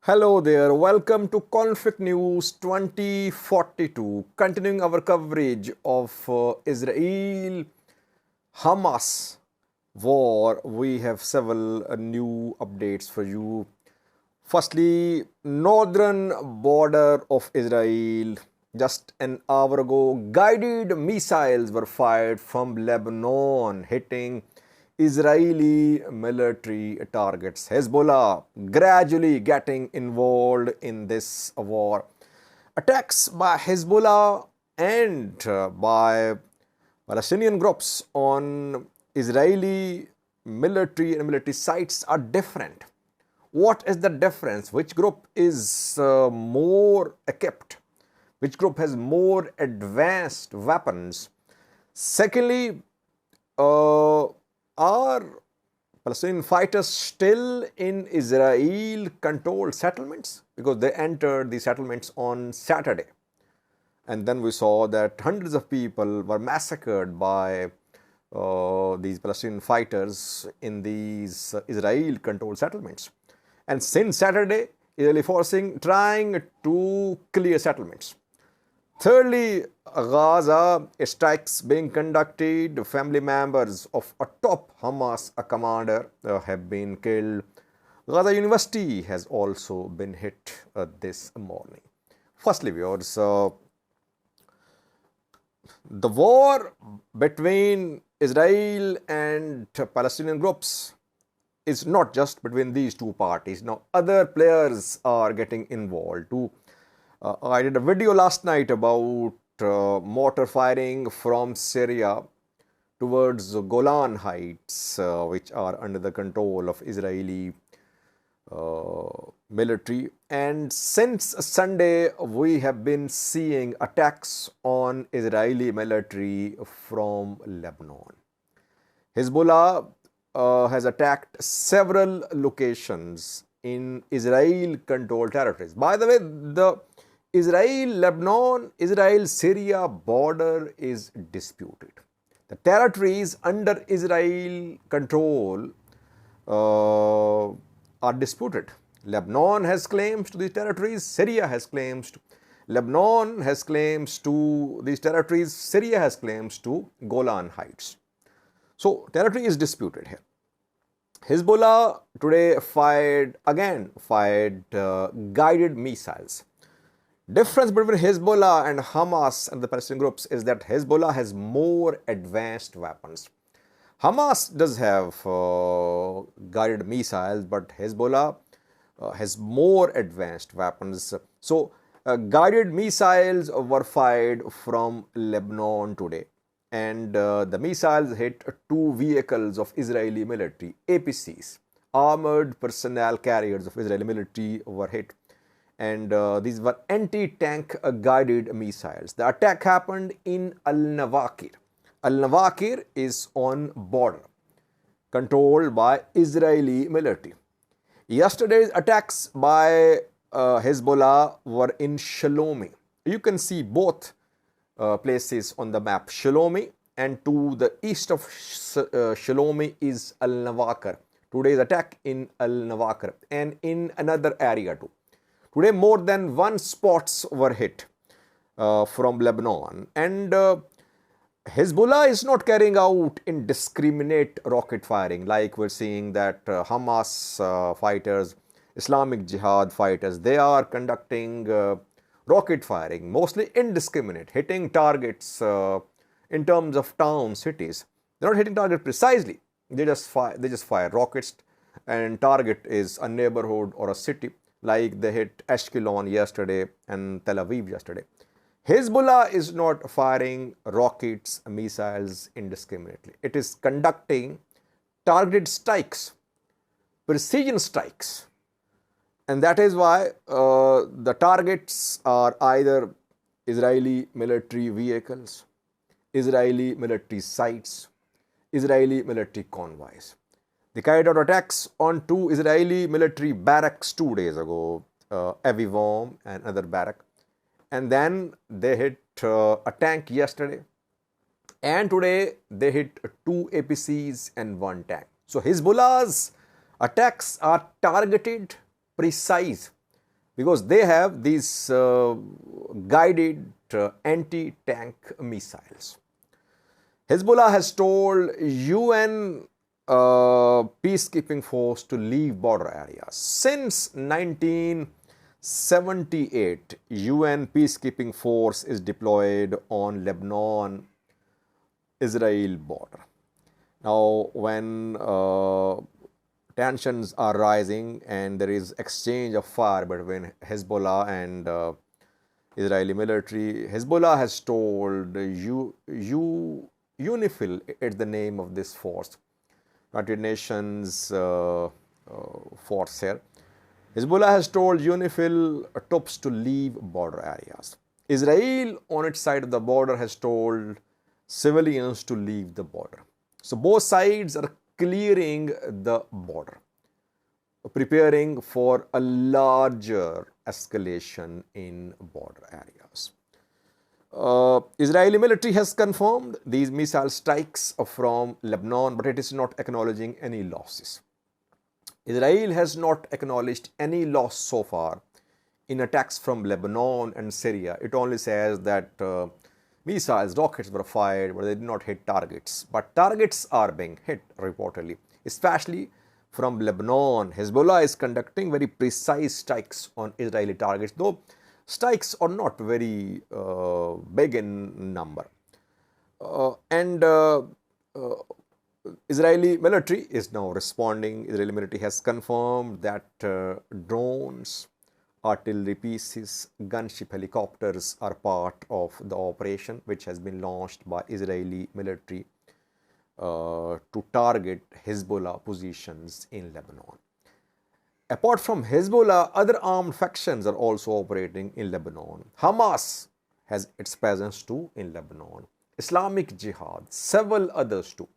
Hello there, welcome to Conflict News 2042. Continuing our coverage of Israel Hamas war, we have several new updates for you. Firstly, northern border of Israel. Just an hour ago, guided missiles were fired from Lebanon, hitting Israeli military targets. Hezbollah gradually getting involved in this war. Attacks by Hezbollah and by Palestinian groups on Israeli military and military sites are different. What is the difference? Which group is more equipped? Which group has more advanced weapons? Secondly, are Palestinian fighters still in Israel-controlled settlements? Because they entered the settlements on Saturday. And then we saw that hundreds of people were massacred by these Palestinian fighters in these Israel-controlled settlements. And since Saturday, Israeli forces trying to clear settlements. Thirdly, Gaza strikes being conducted. Family members of a top Hamas commander have been killed. Gaza University has also been hit this morning. Firstly, viewers, the war between Israel and Palestinian groups is not just between these two parties. Now, other players are getting involved too. I did a video last night about mortar firing from Syria towards Golan Heights, which are under the control of Israeli military. And since Sunday, we have been seeing attacks on Israeli military from Lebanon. Hezbollah has attacked several locations in Israel-controlled territories. By the way, the Israel-Lebanon, Israel-Syria border is disputed. The territories under Israel control are disputed. Lebanon has claims to these territories, Syria has claims to. Lebanon has claims to these territories, Syria has claims to Golan Heights. So, territory is disputed here. Hezbollah today fired guided missiles. Difference between Hezbollah and Hamas and the Palestinian groups is that Hezbollah has more advanced weapons. Hamas does have guided missiles, but Hezbollah has more advanced weapons. So, guided missiles were fired from Lebanon today, and the missiles hit two vehicles of Israeli military, APCs, armored personnel carriers of Israeli military were hit. And these were anti-tank guided missiles. The attack happened in Al-Nawakir. Al-Nawakir is on border, controlled by Israeli military. Yesterday's attacks by Hezbollah were in Shalomi. You can see both places on the map, Shalomi, and to the east of Shalomi is Al-Nawakir. Today's attack in Al-Nawakir and in another area too. Today, more than one spots were hit from Lebanon, and Hezbollah is not carrying out indiscriminate rocket firing like we're seeing that Hamas fighters, Islamic Jihad fighters, they are conducting rocket firing, mostly indiscriminate, hitting targets in terms of towns, cities. They're not hitting target precisely. They just fire rockets, and target is a neighborhood or a city, like they hit Ashkelon yesterday and Tel Aviv yesterday. Hezbollah is not firing rockets, missiles indiscriminately. It is conducting targeted strikes, precision strikes. And that is why the targets are either Israeli military vehicles, Israeli military sites, Israeli military convoys. They carried out attacks on two Israeli military barracks 2 days ago, Avivom and another barrack. And then they hit a tank yesterday. And today they hit two APCs and one tank. So Hezbollah's attacks are targeted, precise. because they have these guided anti-tank missiles. Hezbollah has told UN peacekeeping force to leave border areas. Since 1978, UN peacekeeping force is deployed on Lebanon-Israel border. Now, when tensions are rising and there is exchange of fire between Hezbollah and Israeli military, Hezbollah has told UNIFIL, it's the name of this force, United Nations force here. Hezbollah has told UNIFIL troops to leave border areas. Israel, on its side of the border, has told civilians to leave the border. So both sides are clearing the border, preparing for a larger escalation in border areas. Israeli military has confirmed these missile strikes from Lebanon, but it is not acknowledging any losses. Israel has not acknowledged any loss so far in attacks from Lebanon and Syria. It only says that missiles, rockets were fired, but they did not hit targets. But targets are being hit reportedly, especially from Lebanon. Hezbollah is conducting very precise strikes on Israeli targets, though strikes are not very big in number. Israeli military is now responding. Israeli military has confirmed that drones, artillery pieces, gunship helicopters are part of the operation which has been launched by Israeli military to target Hezbollah positions in Lebanon. Apart from Hezbollah, other armed factions are also operating in Lebanon. Hamas has its presence too in Lebanon. Islamic Jihad, several others too.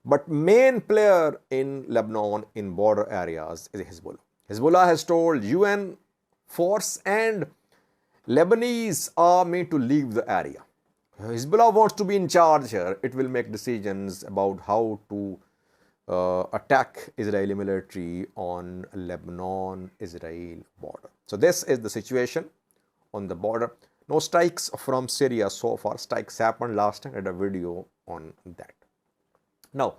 But main player in Lebanon in border areas is Hezbollah. Hezbollah has told UN force and Lebanese army to leave the area. Hezbollah wants to be in charge here. It will make decisions about how to attack Israeli military on Lebanon-Israel border. So this is the situation on the border. No strikes from Syria so far. Strikes happened last time. I had a video on that. Now,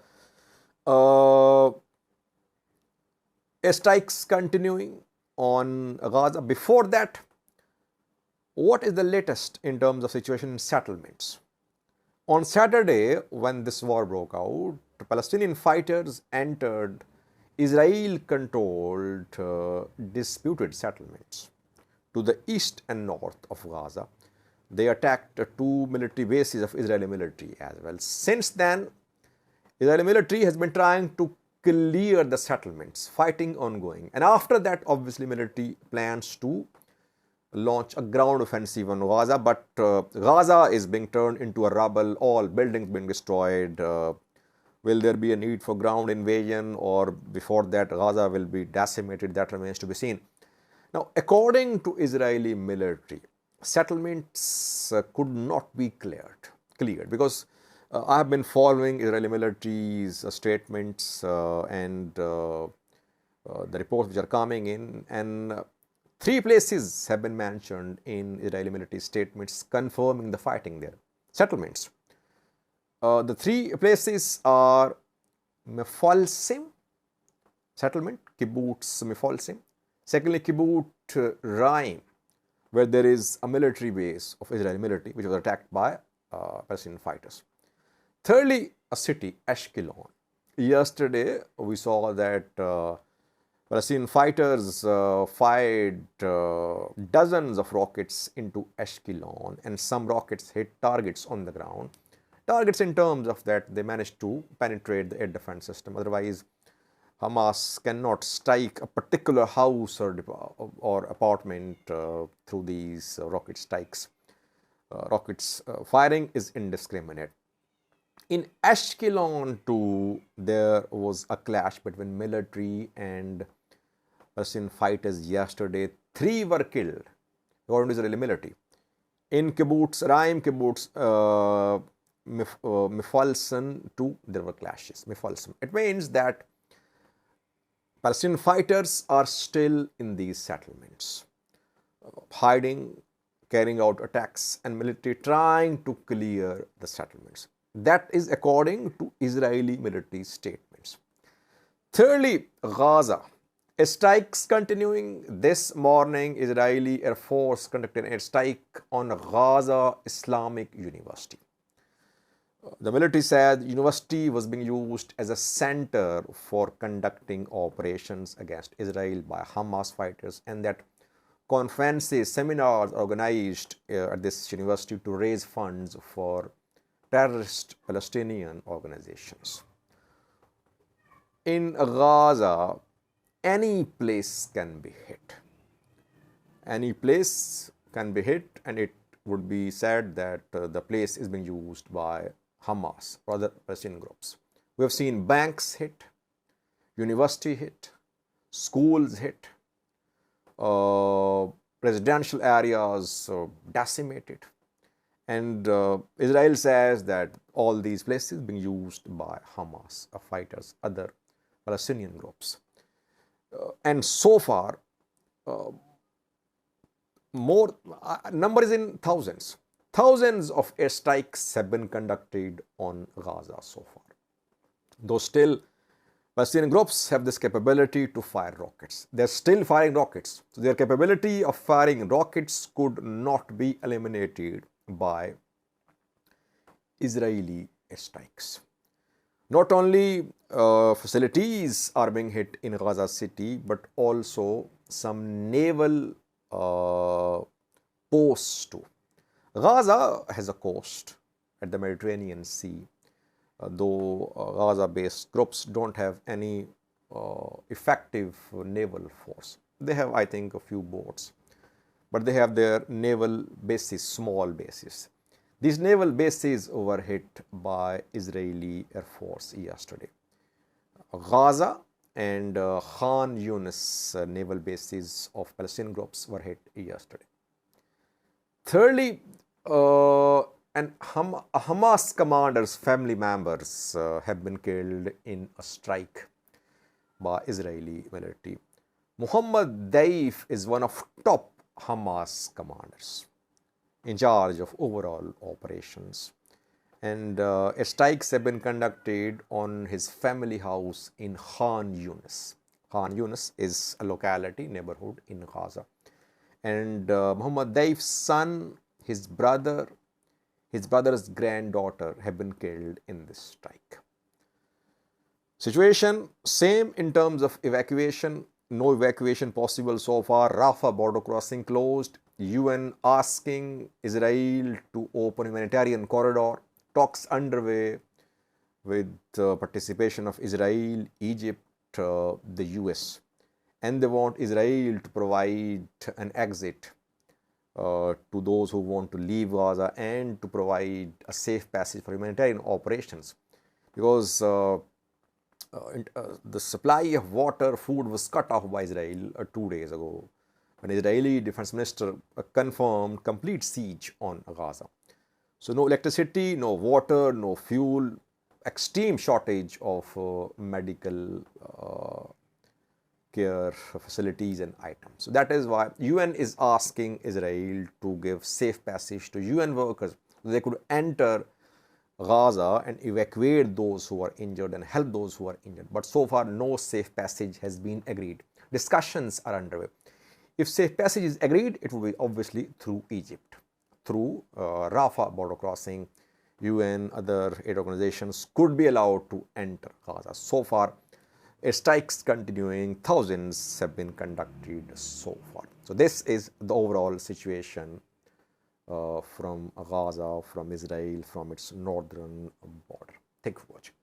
airstrikes continuing on Gaza. Before that, what is the latest in terms of situation in settlements? On Saturday, when this war broke out, Palestinian fighters entered Israel-controlled disputed settlements to the east and north of Gaza. They attacked two military bases of Israeli military as well. Since then, Israeli military has been trying to clear the settlements, fighting ongoing. And after that, obviously, military plans to launch a ground offensive on Gaza, but Gaza is being turned into a rubble, all buildings being destroyed. Will there be a need for ground invasion, or before that Gaza will be decimated? That remains to be seen. Now, according to Israeli military, settlements could not be cleared because I have been following Israeli military's statements and the reports which are coming in, and three places have been mentioned in Israeli military statements confirming the fighting there. Settlements. The three places are Mefalsim settlement, Kibbutz Mefalsim. Secondly, Kibbutz Raim, where there is a military base of Israeli military which was attacked by Palestinian fighters. Thirdly, a city, Ashkelon. Yesterday, we saw that Palestinian fighters fired dozens of rockets into Ashkelon, and some rockets hit targets on the ground. Targets in terms of that they managed to penetrate the air defense system. Otherwise, Hamas cannot strike a particular house or apartment through these rocket strikes. Rockets firing is indiscriminate. In Ashkelon too, there was a clash between military and Palestinian fighters yesterday. 3 were killed, according to Israeli military. In Kibbutz Raim, Kibbutz Mefalsim too, there were clashes. Mefalsim. It means that Palestinian fighters are still in these settlements. hiding, carrying out attacks, and military trying to clear the settlements. That is according to Israeli military statements. Thirdly, Gaza. Strikes continuing. This morning, Israeli Air Force conducted a strike on Gaza Islamic University. The military said the university was being used as a center for conducting operations against Israel by Hamas fighters, and that conferences, seminars organized at this university to raise funds for terrorist Palestinian organizations. In Gaza, any place can be hit. Any place can be hit, and it would be said that the place is being used by Hamas or other Palestinian groups. We have seen banks hit, university hit, schools hit, residential areas decimated. And Israel says that all these places being used by Hamas, fighters, other Palestinian groups. And so far, number is in thousands. Thousands of airstrikes have been conducted on Gaza so far. Though still, Palestinian groups have this capability to fire rockets. They're still firing rockets. So their capability of firing rockets could not be eliminated by Israeli airstrikes. Not only facilities are being hit in Gaza city, but also some naval posts too. Gaza has a coast at the Mediterranean Sea, though Gaza-based groups don't have any effective naval force. They have, I think, a few boats, but they have their naval bases, small bases. These naval bases were hit by Israeli Air Force yesterday. Gaza and Khan Yunis naval bases of Palestinian groups were hit yesterday. Thirdly, Hamas commanders' family members have been killed in a strike by Israeli military. Muhammad Daif is one of top Hamas commanders in charge of overall operations, and strikes have been conducted on his family house in Khan Yunis. Khan Yunis is a locality, neighborhood in Gaza, and Muhammad Daif's son, his brother, his brother's granddaughter have been killed in this strike. Situation same in terms of evacuation. No evacuation possible so far. Rafah border crossing closed. UN asking Israel to open humanitarian corridor. Talks underway with participation of Israel, Egypt, the US. And they want Israel to provide an exit to those who want to leave Gaza and to provide a safe passage for humanitarian operations, because the supply of water, food was cut off by Israel 2 days ago when Israeli defense minister confirmed complete siege on Gaza. So no electricity, no water, no fuel, extreme shortage of medical care facilities and items. So that is why UN is asking Israel to give safe passage to UN workers so they could enter Gaza and evacuate those who are injured and help those who are injured. But so far, no safe passage has been agreed. Discussions are underway. If safe passage is agreed, it will be obviously through Egypt, through Rafah border crossing. UN, other aid organizations could be allowed to enter Gaza. So far, strikes continuing, thousands have been conducted so far. So this is the overall situation from Gaza, from Israel, from its northern border. Thank you for watching.